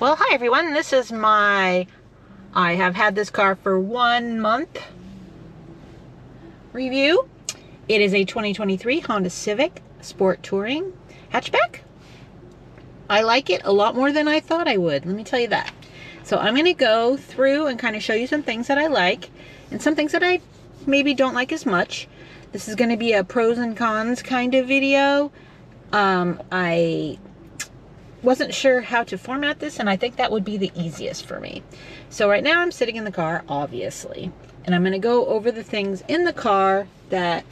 Well, hi everyone. This is I have had this car for 1 month review. It is a 2023 Honda Civic Sport Touring Hatchback. I like it a lot more than I thought I would, let me tell you that. So I'm going to go through and kind of show you some things that I like and some things that I maybe don't like as much. This is going to be a pros and cons kind of video. I wasn't sure how to format this, and I think that would be the easiest for me. So right now I'm sitting in the car, obviously, and I'm going to go over the things in the car that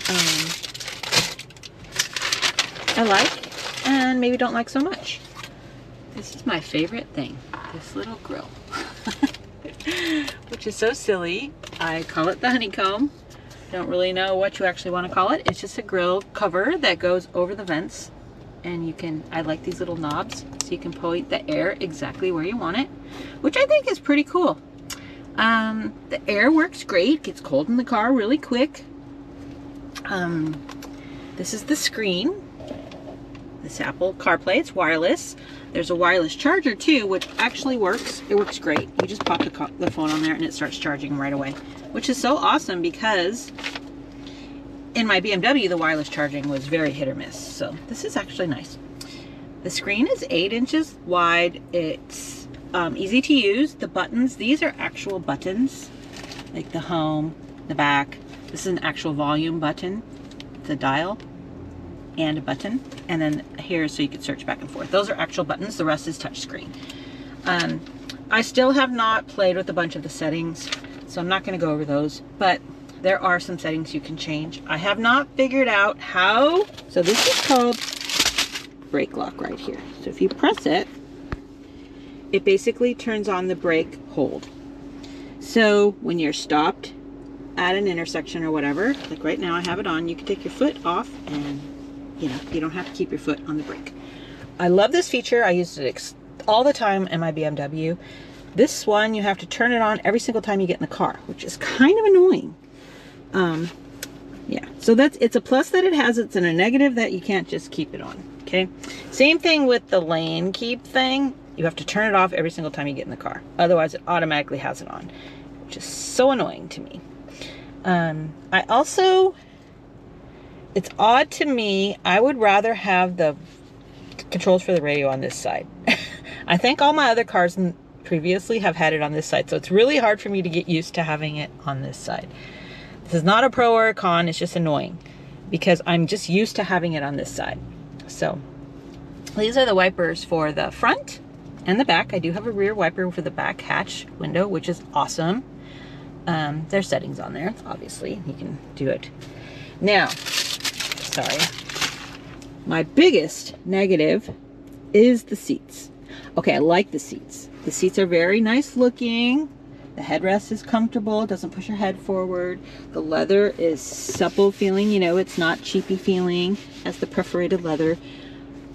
I like and maybe don't like so much. This is my favorite thing, this little grill, which is so silly. I call it the honeycomb. Don't really know what you actually want to call it. It's just a grill cover that goes over the vents. And you can, I like these little knobs, so you can point the air exactly where you want it, which I think is pretty cool. The air works great, it gets cold in the car really quick. This is the screen, the Supple Carplay, it's wireless. There's a wireless charger too, which actually works. It works great. You just pop the phone on there and it starts charging right away, which is so awesome because in my BMW, the wireless charging was very hit or miss, so this is actually nice. The screen is 8 inches wide. It's easy to use. The buttons, these are actual buttons, like the home, the back. This is an actual volume button, the dial, and a button. And then here, so you can search back and forth. Those are actual buttons. The rest is touch screen. I still have not played with a bunch of the settings, so I'm not going to go over those, but there are some settings you can change. I have not figured out how. So this is called brake lock right here. So if you press it, it basically turns on the brake hold. So when you're stopped at an intersection or whatever, like right now I have it on, you can take your foot off and you don't have to keep your foot on the brake. I love this feature. I use it all the time in my BMW. This one, you have to turn it on every single time you get in the car, which is kind of annoying. Yeah, so it's a plus that it has, it's a negative that you can't just keep it on. Okay, same thing with the lane keep thing. You have to turn it off every single time you get in the car, otherwise it automatically has it on, which is so annoying to me. I also, it's odd to me, I would rather have the controls for the radio on this side. I think all my other cars previously have had it on this side, so it's really hard for me to get used to having it on this side. This is not a pro or a con, it's just annoying because I'm just used to having it on this side. So these are the wipers for the front and the back. I do have a rear wiper for the back hatch window, which is awesome. There's settings on there, obviously, you can do it. Now, sorry, my biggest negative is the seats. Okay, I like the seats. The seats are very nice looking. The headrest is comfortable, it doesn't push your head forward. The leather is supple feeling, it's not cheapy feeling as the perforated leather.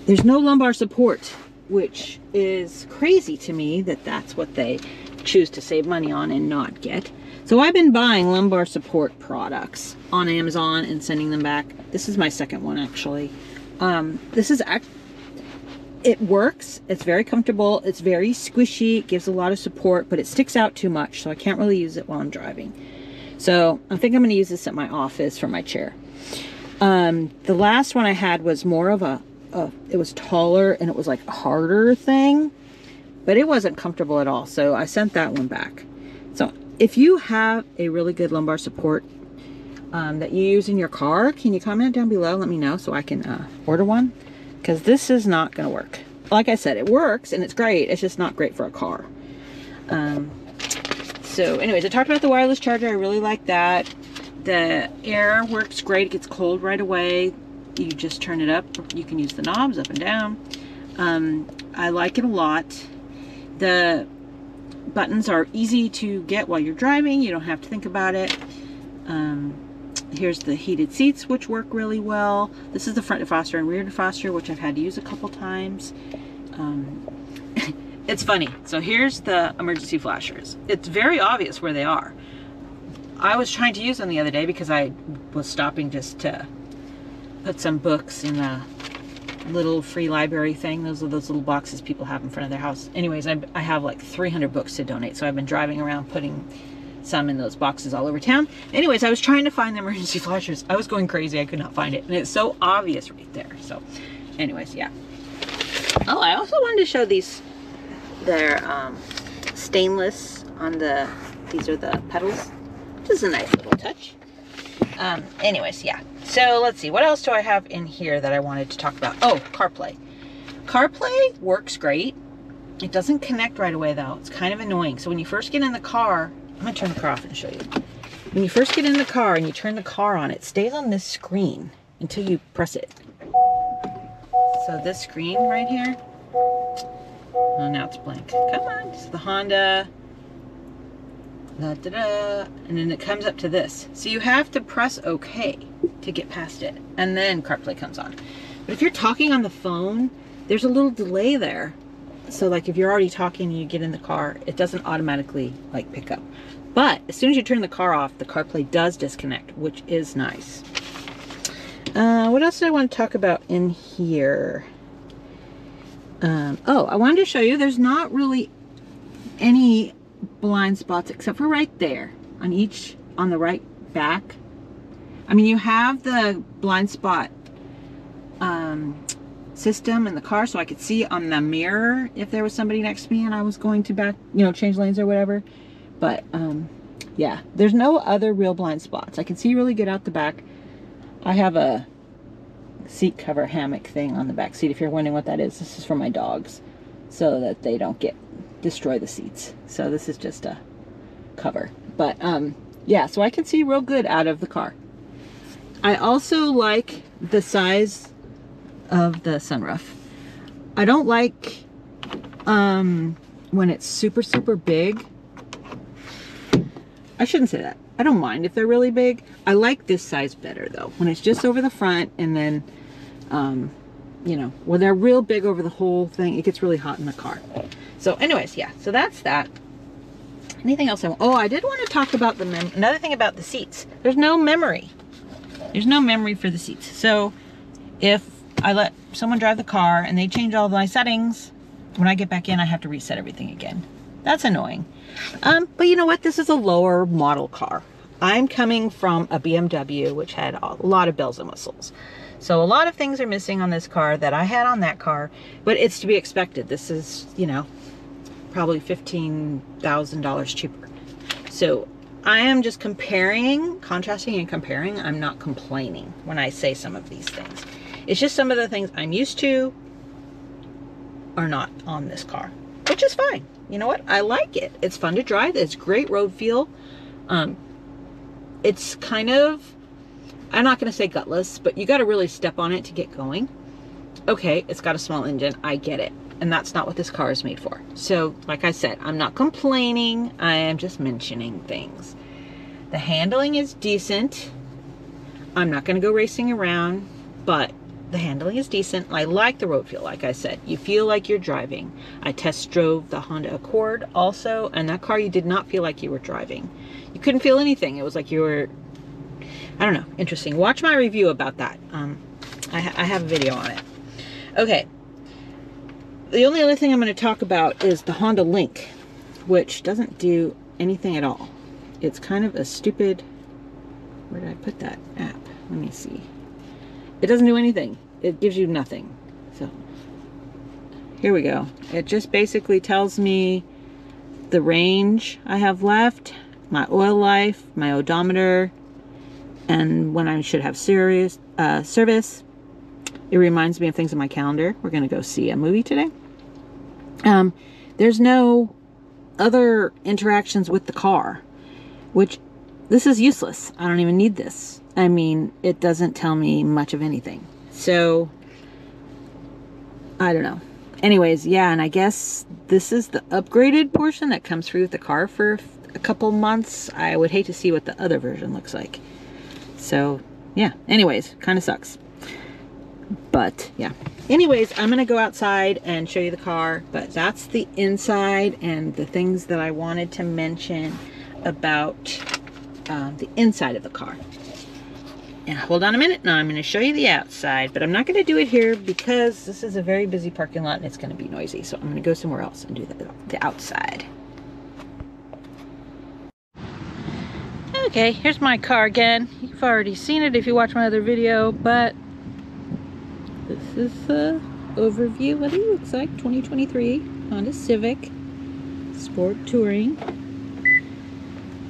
There's no lumbar support, which is crazy to me that that's what they choose to save money on and not get. So I've been buying lumbar support products on Amazon and sending them back. This is my second one actually. It works, it's very comfortable, it's very squishy, it gives a lot of support, but it sticks out too much, so I can't really use it while I'm driving. So I think I'm going to use this at my office for my chair. The last one I had was more of it was taller and it was like a harder thing, but it wasn't comfortable at all, so I sent that one back. So if you have a really good lumbar support that you use in your car, can you comment down below, let me know so I can order one? Because this is not going to work. Like I said, it works and it's great. It's just not great for a car. So anyways, I talked about the wireless charger. I really like that. The air works great. It gets cold right away. You just turn it up. You can use the knobs up and down. I like it a lot. The buttons are easy to get while you're driving. You don't have to think about it. Here's the heated seats, which work really well. This is the front defroster and rear defroster, which I've had to use a couple times. It's funny. So here's the emergency flashers. It's very obvious where they are. I was trying to use them the other day because I was stopping just to put some books in the little free library thing. Those are those little boxes people have in front of their house. Anyways, I have like 300 books to donate, so I've been driving around putting some in those boxes all over town. Anyways, I was trying to find the emergency flashers. I was going crazy. I could not find it, and it's so obvious right there. So anyways, yeah. Oh, I also wanted to show these. They're stainless on the, these are the pedals, which is a nice little touch. Anyways, yeah. So let's see, what else do I have in here that I wanted to talk about? Oh, CarPlay. CarPlay works great. It doesn't connect right away though. It's kind of annoying. So when you first get in the car, I'm gonna turn the car off and show you. When you first get in the car and you turn the car on, it stays on this screen until you press it. So this screen right here, oh, now it's blank. Come on, it's the Honda. Da, da, da. And then it comes up to this. So you have to press OK to get past it. And then CarPlay comes on. But if you're talking on the phone, there's a little delay there. So like if you're already talking and you get in the car, it doesn't automatically like pick up. But as soon as you turn the car off, the CarPlay does disconnect, which is nice. What else did I want to talk about in here? Oh, I wanted to show you there's not really any blind spots except for right there on the right back. I mean, you have the blind spot system in the car, so I could see on the mirror if there was somebody next to me and I was going to back, you know, change lanes or whatever. But yeah, there's no other real blind spots. I can see really good out the back. I have a seat cover hammock thing on the back seat. If you're wondering what that is, this is for my dogs so that they don't destroy the seats. So this is just a cover. But yeah, so I can see real good out of the car. I also like the size of the sunroof. I don't like when it's super big. I shouldn't say that. I don't mind if they're really big. I like this size better though. When it's just over the front and then, you know, when they're real big over the whole thing, it gets really hot in the car. So anyways, yeah, so that's that. Anything else oh, I did want to talk about another thing about the seats. There's no memory. There's no memory for the seats. So if I let someone drive the car and they change all of my settings, when I get back in, I have to reset everything again. That's annoying. But you know what? This is a lower model car. I'm coming from a BMW, which had a lot of bells and whistles. So a lot of things are missing on this car that I had on that car, but it's to be expected. This is, you know, probably $15,000 cheaper. So I am just contrasting and comparing. I'm not complaining when I say some of these things. It's just some of the things I'm used to are not on this car, which is fine. You know what? I like it. It's fun to drive. It's great road feel. It's kind of, I'm not going to say gutless, but you got to really step on it to get going. Okay, it's got a small engine. I get it. And that's not what this car is made for. So, like I said, I'm not complaining. I am just mentioning things. The handling is decent. I'm not going to go racing around, but the handling is decent. I like the road feel, like I said. You feel like you're driving. I test drove the Honda Accord also, and that car you did not feel like you were driving. You couldn't feel anything. It was like you were, I don't know, interesting. Watch my review about that. I have a video on it. Okay. The only other thing I'm going to talk about is the Honda Link, which doesn't do anything at all. It's kind of a stupid, where did I put that app? Let me see. It doesn't do anything. It gives you nothing. So here we go. It just basically tells me the range I have left, my oil life, my odometer, and when I should have service. It reminds me of things in my calendar. We're going to go see a movie today. There's no other interactions with the car, which this is useless. I don't even need this. I mean, it doesn't tell me much of anything. So, I don't know. Anyways, yeah, and I guess this is the upgraded portion that comes free with the car for a couple months. I would hate to see what the other version looks like. So, yeah. Anyways, kind of sucks. But, yeah. Anyways, I'm going to go outside and show you the car. But that's the inside and the things that I wanted to mention about the inside of the car. And hold on a minute. Now I'm going to show you the outside, but I'm not going to do it here because this is a very busy parking lot and it's going to be noisy. So I'm going to go somewhere else and do the outside. Okay, here's my car again. You've already seen it if you watch my other video, but this is the overview what it looks like. 2023 Honda Civic Sport Touring.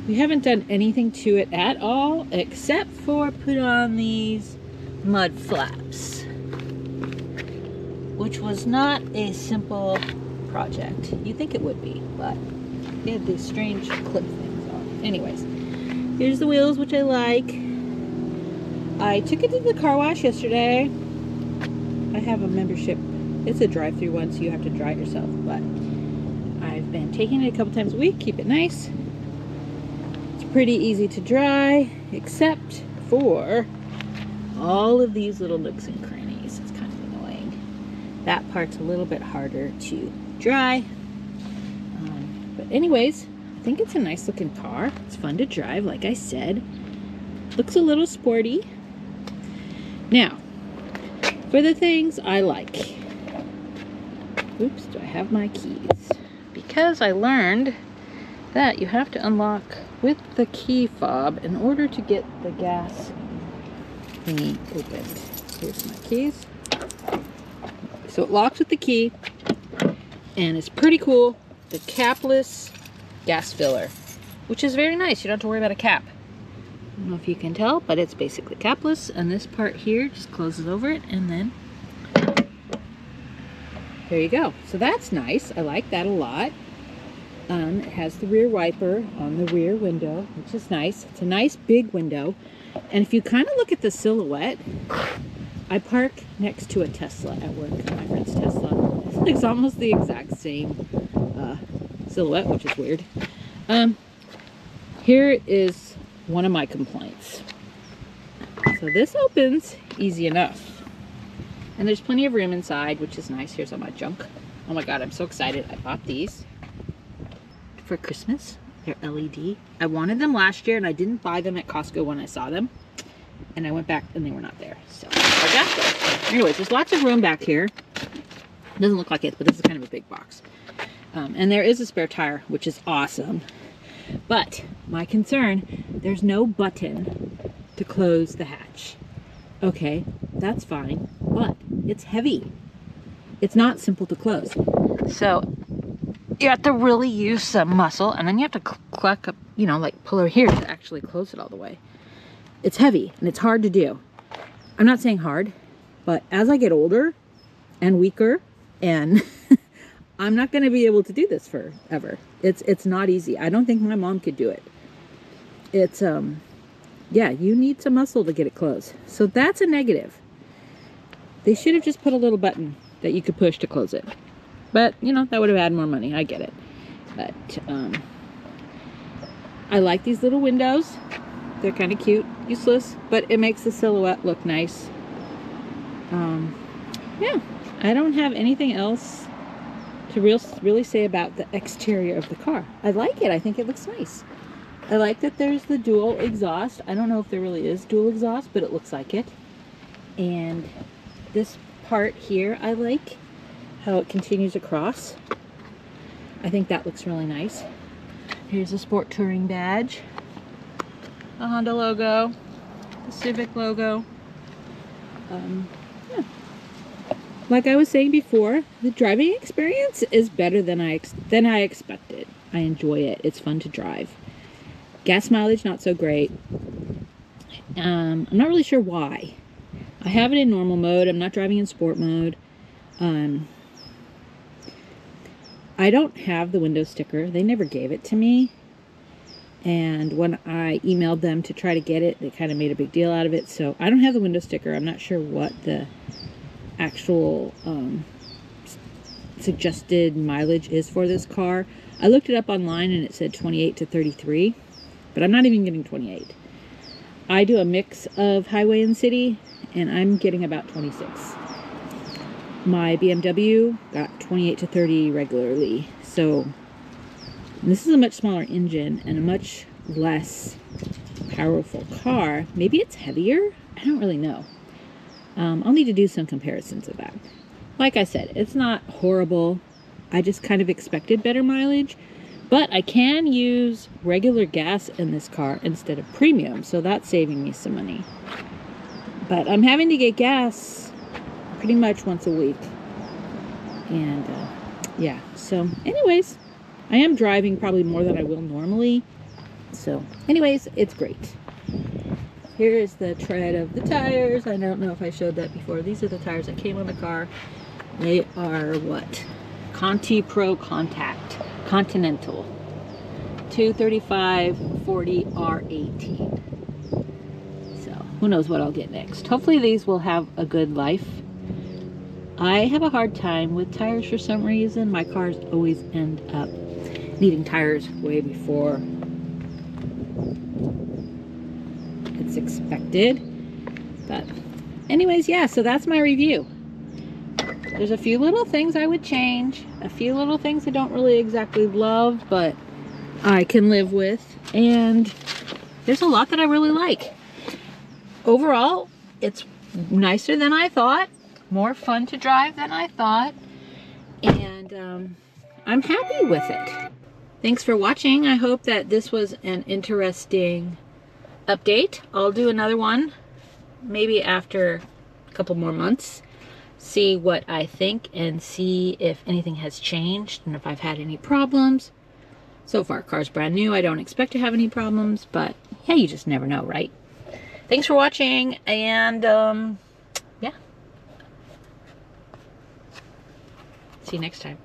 We haven't done anything to it at all except for put on these mud flaps, which was not a simple project. You'd think it would be, but they had these strange clip things on. Anyways, here's the wheels, which I like. I took it to the car wash yesterday. I have a membership. It's a drive-through one, so you have to dry it yourself, but I've been taking it a couple times a week, keep it nice. Pretty easy to dry, except for all of these little nooks and crannies. It's kind of annoying. That part's a little bit harder to dry. But anyways, I think it's a nice looking car. It's fun to drive, like I said. Looks a little sporty. Now, for the things I like. Oops, do I have my keys? Because I learned that you have to unlock with the key fob in order to get the gas thingy opened. Here's my keys. So it locks with the key, and it's pretty cool. The capless gas filler, which is very nice. You don't have to worry about a cap. I don't know if you can tell, but it's basically capless, and this part here just closes over it, and then there you go. So that's nice. I like that a lot. It has the rear wiper on the rear window, which is nice. It's a nice big window. And if you kind of look at the silhouette, I park next to a Tesla at work, my friend's Tesla. It's almost the exact same silhouette, which is weird. Here is one of my complaints. So this opens easy enough. And there's plenty of room inside, which is nice. Here's all my junk. Oh my God, I'm so excited. I bought these for Christmas. They're LED. I wanted them last year and I didn't buy them at Costco when I saw them. And I went back and they were not there. So I got them. Anyways, there's lots of room back here. It doesn't look like it, but this is kind of a big box. And there is a spare tire, which is awesome. But my concern, there's no button to close the hatch. Okay, that's fine, but it's heavy. It's not simple to close. So you have to really use some muscle, and then you have to cluck up, you know, like pull her here to actually close it all the way. It's heavy and it's hard to do. I'm not saying hard, but as I get older and weaker, and I'm not going to be able to do this forever. It's not easy. I don't think my mom could do it. It's yeah, you need some muscle to get it closed. So that's a negative. They should have just put a little button that you could push to close it. But, you know, that would have added more money. I get it. But, I like these little windows. They're kind of cute. Useless. But it makes the silhouette look nice. Yeah. I don't have anything else to really say about the exterior of the car. I like it. I think it looks nice. I like that there's the dual exhaust. I don't know if there really is dual exhaust, but it looks like it. And this part here, I like how it continues across. I think that looks really nice. Here's a Sport Touring badge, the Honda logo, the Civic logo. Yeah. Like I was saying before, the driving experience is better than I expected. I enjoy it. It's fun to drive. Gas mileage, not so great. I'm not really sure why. I have it in normal mode. I'm not driving in sport mode. I don't have the window sticker. They never gave it to me. And when I emailed them to try to get it, they kind of made a big deal out of it. So I don't have the window sticker. I'm not sure what the actual suggested mileage is for this car. I looked it up online and it said 28 to 33. But I'm not even getting 28. I do a mix of highway and city, and I'm getting about 26. My BMW got 28 to 30 regularly. So this is a much smaller engine and a much less powerful car. Maybe it's heavier. I don't really know. I'll need to do some comparisons of that. Like I said, it's not horrible. I just kind of expected better mileage, but I can use regular gas in this car instead of premium, so that's saving me some money. But I'm having to get gas pretty much once a week. And yeah, so anyways, I am driving probably more than I will normally. So anyways, it's great. Here is the tread of the tires. I don't know if I showed that before. These are the tires that came on the car. They are what? Conti Pro Contact Continental 235/40 R18. So who knows what I'll get next. Hopefully these will have a good life. I have a hard time with tires for some reason. My cars always end up needing tires way before it's expected. But anyways, yeah, so that's my review. There's a few little things I would change, a few little things I don't really exactly love, but I can live with, and there's a lot that I really like. Overall, it's nicer than I thought, more fun to drive than I thought, and I'm happy with it. Thanks for watching. I hope that this was an interesting update. I'll do another one maybe after a couple more months, see what I think and see if anything has changed and if I've had any problems. So far, car's brand new. I don't expect to have any problems, but yeah, you just never know, right? Thanks for watching, and yeah, see you next time.